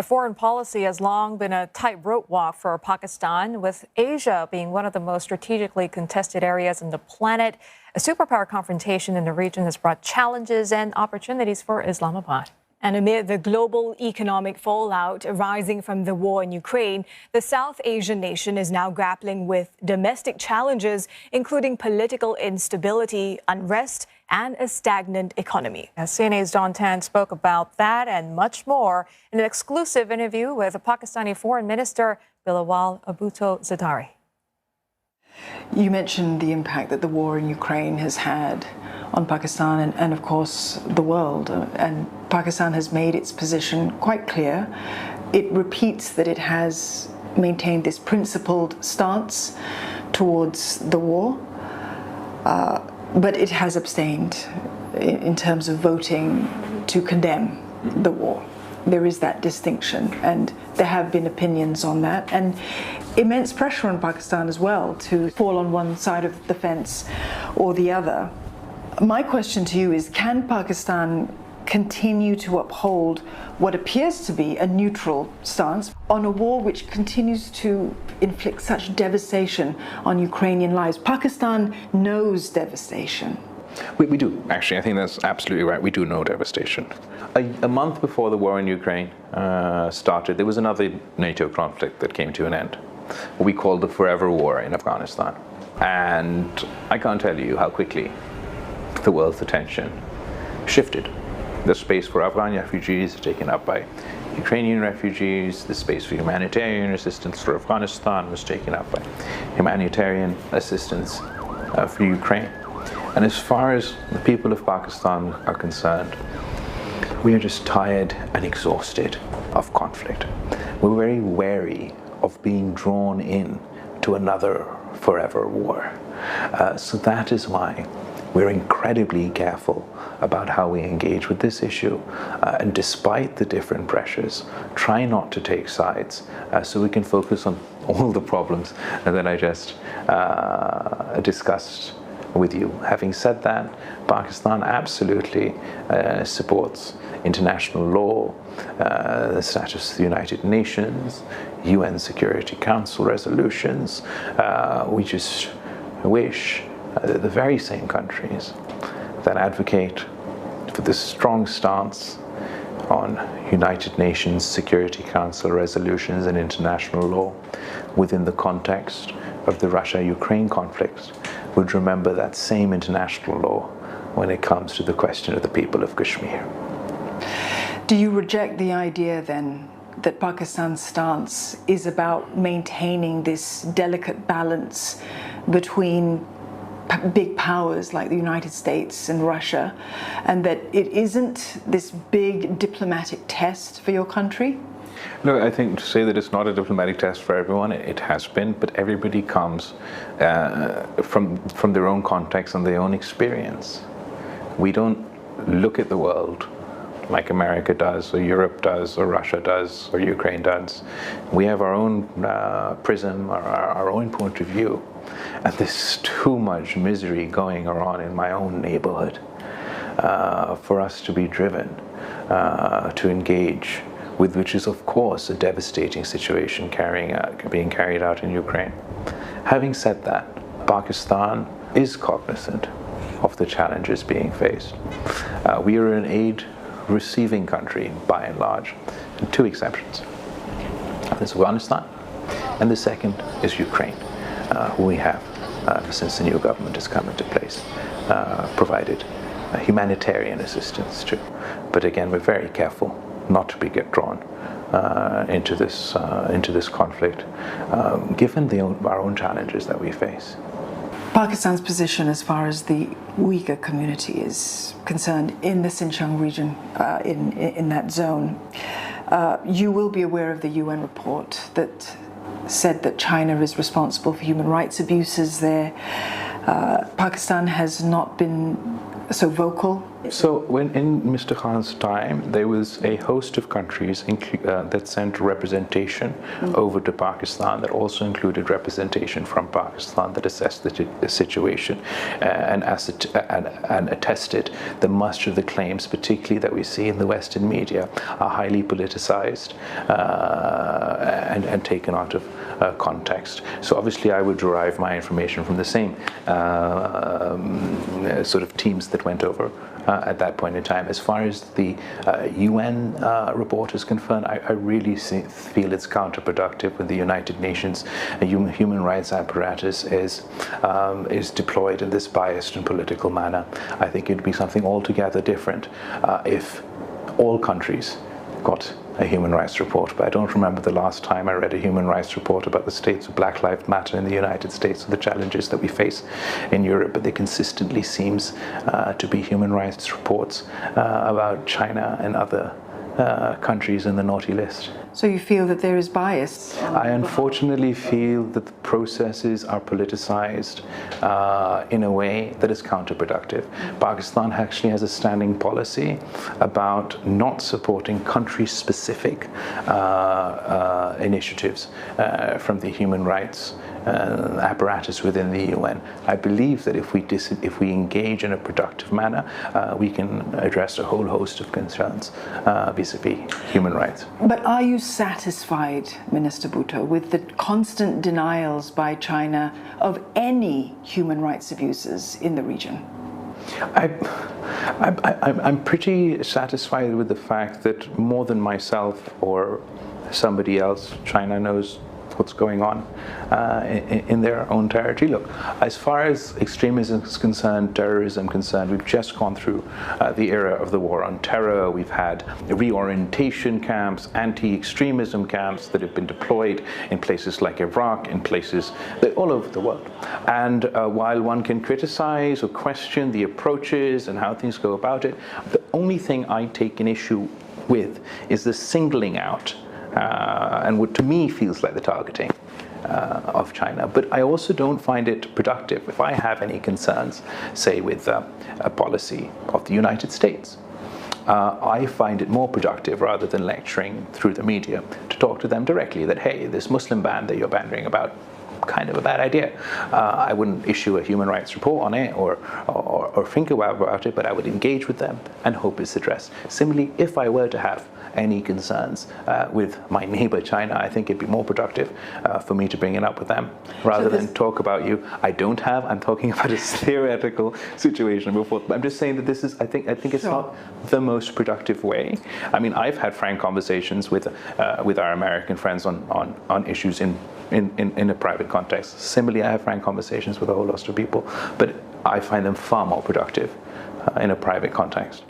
Foreign policy has long been a tightrope walk for Pakistan, with Asia being one of the most strategically contested areas on the planet. A superpower confrontation in the region has brought challenges and opportunities for Islamabad. And amid the global economic fallout arising from the war in Ukraine, the South Asian nation is now grappling with domestic challenges, including political instability, unrest, and a stagnant economy. As CNA's Dawn Tan spoke about that and much more in an exclusive interview with Pakistani Foreign Minister Bilawal Bhutto Zardari. You mentioned the impact that the war in Ukraine has had on Pakistan and of course the world, and Pakistan has made its position quite clear. It repeats that it has maintained this principled stance towards the war, but it has abstained in terms of voting to condemn the war. There is that distinction, and there have been opinions on that, and immense pressure on Pakistan as well to fall on one side of the fence or the other. My question to you is, can Pakistan continue to uphold what appears to be a neutral stance on a war which continues to inflict such devastation on Ukrainian lives? Pakistan knows devastation. We do, actually. I think that's absolutely right. We do know devastation. A month before the war in Ukraine started, there was another NATO conflict that came to an end, what we called the Forever War in Afghanistan. And I can't tell you how quickly the world's attention shifted. The space for Afghan refugees taken up by Ukrainian refugees, the space for humanitarian assistance for Afghanistan was taken up by humanitarian assistance for Ukraine. And as far as the people of Pakistan are concerned, we are just tired and exhausted of conflict. We're very wary of being drawn in to another forever war. So that is why we're incredibly careful about how we engage with this issue, and despite the different pressures, try not to take sides so we can focus on all the problems that I just discussed with you. Having said that, Pakistan absolutely supports international law, the status of the United Nations, UN Security Council resolutions. We just wish the very same countries that advocate for this strong stance on United Nations Security Council resolutions and international law within the context of the Russia-Ukraine conflict would remember that same international law when it comes to the question of the people of Kashmir. Do you reject the idea then that Pakistan's stance is about maintaining this delicate balance between big powers like the United States and Russia, and that it isn't this big diplomatic test for your country? Look, I think to say that it's not a diplomatic test for everyone, it has been, but everybody comes from their own context and their own experience. We don't look at the world like America does, or Europe does, or Russia does, or Ukraine does. We have our own prism, our own point of view. And there's too much misery going on in my own neighborhood for us to be driven to engage with, which is of course a devastating situation being carried out in Ukraine. Having said that, Pakistan is cognizant of the challenges being faced. We are an aid receiving country by and large, and two exceptions. There's Afghanistan, and the second is Ukraine, who we have, since the new government has come into place, provided humanitarian assistance to. But again, we're very careful not to get drawn into this conflict, given our own challenges that we face. Pakistan's position as far as the Uyghur community is concerned in the Xinjiang region, in that zone, you will be aware of the UN report that said that China is responsible for human rights abuses there. Pakistan has not been so vocal So when in Mr. Khan's time, there was a host of countries that sent representation over to Pakistan that also included representation from Pakistan that assessed the situation and attested that much of the claims, particularly that we see in the Western media, are highly politicized and taken out of context. So obviously I would derive my information from the same sort of teams that went over at that point in time. As far as the UN report is concerned, I really feel it's counterproductive when the United Nations human rights apparatus is deployed in this biased and political manner. I think it'd be something altogether different if all countries got a human rights report, but I don't remember the last time I read a human rights report about the states of Black Lives Matter in the United States or the challenges that we face in Europe, but there consistently seems to be human rights reports about China and other countries in the naughty list. So you feel that there is bias? I unfortunately feel that the processes are politicized in a way that is counterproductive. Pakistan actually has a standing policy about not supporting country-specific initiatives from the human rights apparatus within the UN. I believe that if we engage in a productive manner, we can address a whole host of concerns vis-a-vis human rights. But are you satisfied, Minister Bhutto, with the constant denials by China of any human rights abuses in the region? I'm pretty satisfied with the fact that more than myself or somebody else, China knows what's going on in their own territory. Look, as far as extremism is concerned, terrorism concerned, we've just gone through the era of the war on terror. We've had reorientation camps, anti-extremism camps that have been deployed in places like Iraq, in places all over the world. And while one can criticize or question the approaches and how things go about it, the only thing I take an issue with is the singling out and what to me feels like the targeting of China. But I also don't find it productive. If I have any concerns, say with a policy of the United States, I find it more productive, rather than lecturing through the media, to talk to them directly that, hey, this Muslim ban that you're pandering about, kind of a bad idea. I wouldn't issue a human rights report on it or think about it, but I would engage with them and hope it's addressed. Similarly, if I were to have any concerns with my neighbor China, I think it'd be more productive for me to bring it up with them rather than talk about you. I'm talking about a theoretical situation before. I'm just saying that this is, I think it's not the most productive way. I mean, I've had frank conversations with our American friends on issues in a private context. Similarly, I have frank conversations with a whole host of people, but I find them far more productive in a private context.